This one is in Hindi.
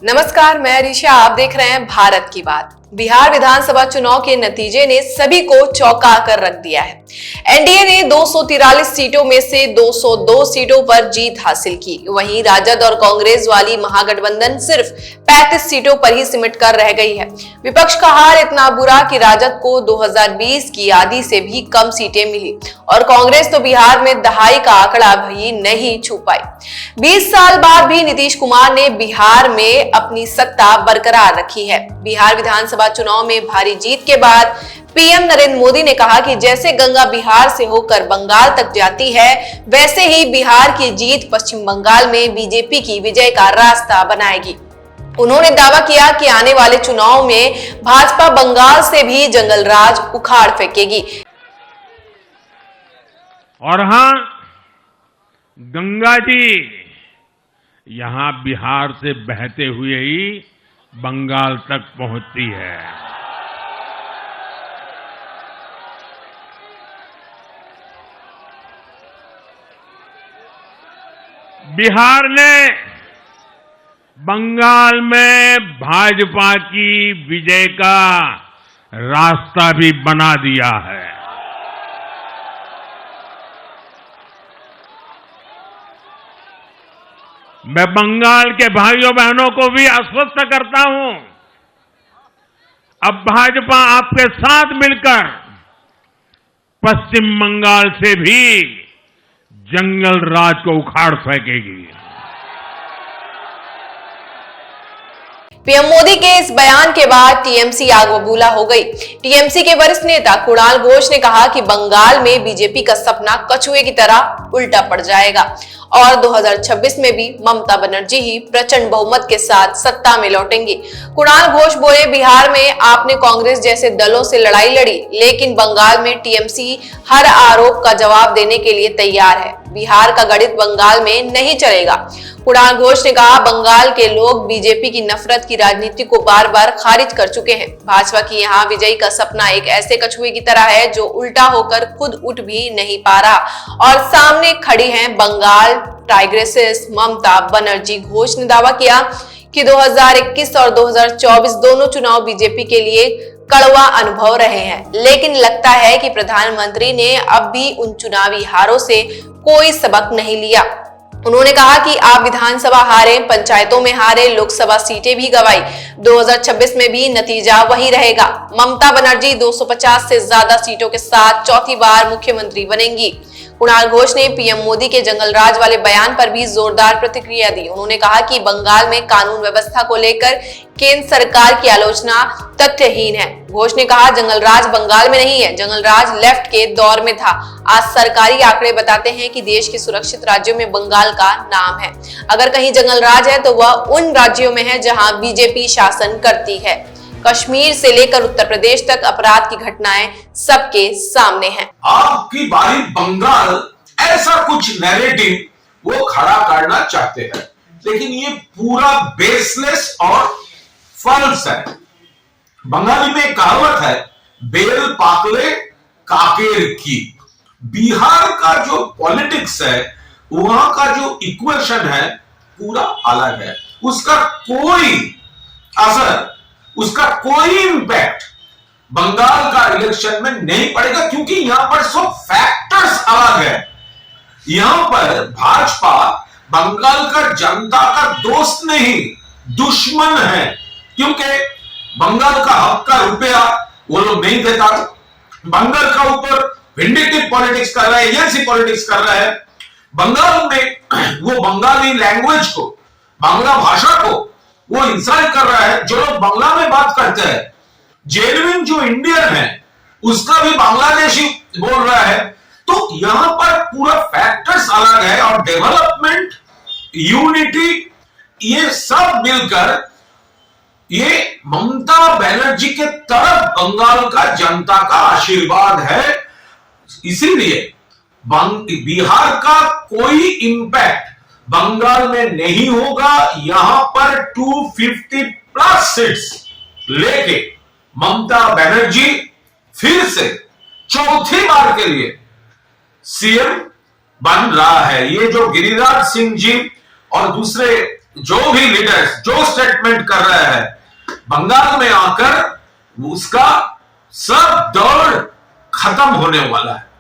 नमस्कार, मैं रिशा। आप देख रहे हैं भारत की बात। बिहार विधानसभा चुनाव के नतीजे ने सभी को चौंका कर रख दिया है। एनडीए ने 243 सीटों में से 202 सीटों पर जीत हासिल की। वहीं राजद और कांग्रेस वाली महागठबंधन सिर्फ 35 सीटों पर ही सिमट कर रह गई है। विपक्ष का हाल इतना बुरा कि राजद को 2020 की आधी से भी कम सीटें मिली और कांग्रेस तो बिहार में दहाई का आंकड़ा भी नहीं छू पाई। 20 साल बाद भी नीतीश कुमार ने बिहार में अपनी सत्ता बरकरार रखी है। बिहार विधानसभा चुनाव में भारी जीत के बाद पीएम नरेंद्र मोदी ने कहा कि जैसे गंगा बिहार से होकर बंगाल तक जाती है, वैसे ही बिहार की जीत पश्चिम बंगाल में बीजेपी की विजय का रास्ता बनाएगी। उन्होंने दावा किया कि आने वाले चुनाव में भाजपा बंगाल से भी जंगल राज उखाड़ फेंकेगी। और हाँ, गंगा जी यहां बिहार से बहते हुए ही बंगाल तक पहुंचती है। बिहार ने बंगाल में भाजपा की विजय का रास्ता भी बना दिया है। मैं बंगाल के भाइयों बहनों को भी आश्वस्त करता हूं, अब भाजपा आपके साथ मिलकर पश्चिम बंगाल से भी जंगल राज को उखाड़ फेंकेगी। पीएम मोदी के इस बयान के बाद टीएमसी आग बबूला हो गई। टीएमसी के वरिष्ठ नेता कुणाल घोष ने कहा कि बंगाल में बीजेपी का सपना कछुए की तरह उल्टा पड़ जाएगा और 2026 में भी ममता बनर्जी ही प्रचंड बहुमत के साथ सत्ता में लौटेंगी। कुणाल घोष बोले, बिहार में आपने कांग्रेस जैसे दलों से लड़ाई लड़ी, लेकिन बंगाल में टीएमसी हर आरोप का जवाब देने के लिए तैयार है। बिहार का गणित बंगाल में नहीं चलेगा। कुणाल घोष ने कहा, बंगाल के लोग बीजेपी की नफरत की राजनीति को बार बार खारिज कर चुके हैं। भाजपा की यहाँ विजयी का सपना एक ऐसे कछुए की तरह है जो उल्टा होकर खुद उठ भी नहीं पा रहा और सामने खड़ी है बंगाल टाइग्रेसेस ममता बनर्जी। घोष ने दावा किया कि 2021 और 2024 दोनों चुनाव बीजेपी के लिए कड़वा अनुभव रहे हैं, लेकिन लगता है कि प्रधानमंत्री ने अब भी उन चुनावी हारों से कोई सबक नहीं लिया। उन्होंने कहा कि आप विधानसभा हारे, पंचायतों में हारे, लोकसभा सीटें भी गंवाई, 2026 में भी नतीजा वही रहेगा। ममता बनर्जी 250 से ज्यादा सीटों के साथ चौथी बार मुख्यमंत्री बनेंगी। कुणाल घोष ने पीएम मोदी के जंगल राज वाले बयान पर भी जोरदार प्रतिक्रिया दी। उन्होंने कहा कि बंगाल में कानून व्यवस्था को लेकर केंद्र सरकार की आलोचना तथ्यहीन है। घोष ने कहा, जंगल राज बंगाल में नहीं है, जंगल राज लेफ्ट के दौर में था। आज सरकारी आंकड़े बताते हैं कि देश के सुरक्षित राज्यों में बंगाल का नाम है। अगर कहीं जंगल राज है तो वह उन राज्यों में है जहां बीजेपी शासन करती है। कश्मीर से लेकर उत्तर प्रदेश तक अपराध की घटनाएं सबके सामने हैं। आपकी बारी बंगाल, ऐसा कुछ नैरेटिव वो खड़ा करना चाहते हैं, लेकिन ये पूरा बेसलेस और फॉल्स है। बंगाली में एक कहावत है, बेल पाकले काकेर की। बिहार का जो पॉलिटिक्स है, वहां का जो इक्वेशन है, पूरा अलग है। उसका कोई असर, उसका कोई इंपैक्ट बंगाल का इलेक्शन में नहीं पड़ेगा, क्योंकि यहां पर सब फैक्टर्स अलग है। यहां पर भाजपा बंगाल का जनता का दोस्त नहीं, दुश्मन है, क्योंकि बंगाल का हक का रुपया वो लोग नहीं देता। बंगाल का ऊपर विंडिकेटिव पॉलिटिक्स कर रहा है, एजेंसी पॉलिटिक्स कर रहा है। बंगाल में वो बंगाली लैंग्वेज को, बांग्ला भाषा को वो इंसल्ट कर रहा है। जो लोग बांग्ला में बात करते हैं, जेन्युइन जो इंडियन है, उसका भी बांग्लादेशी बोल रहा है। तो यहां पर पूरा फैक्टर्स अलग है और डेवलपमेंट, यूनिटी, ये सब मिलकर ये ममता बनर्जी के तरफ बंगाल का जनता का आशीर्वाद है। इसीलिए बिहार का कोई इंपैक्ट बंगाल में नहीं होगा। यहां पर 250 प्लस सीट्स लेके ममता बनर्जी फिर से चौथी बार के लिए सीएम बन रहा है। ये जो गिरिराज सिंह जी और दूसरे जो भी लीडर्स जो स्टेटमेंट कर रहा है, बंगाल में आकर उसका सब दौड़ खत्म होने वाला है।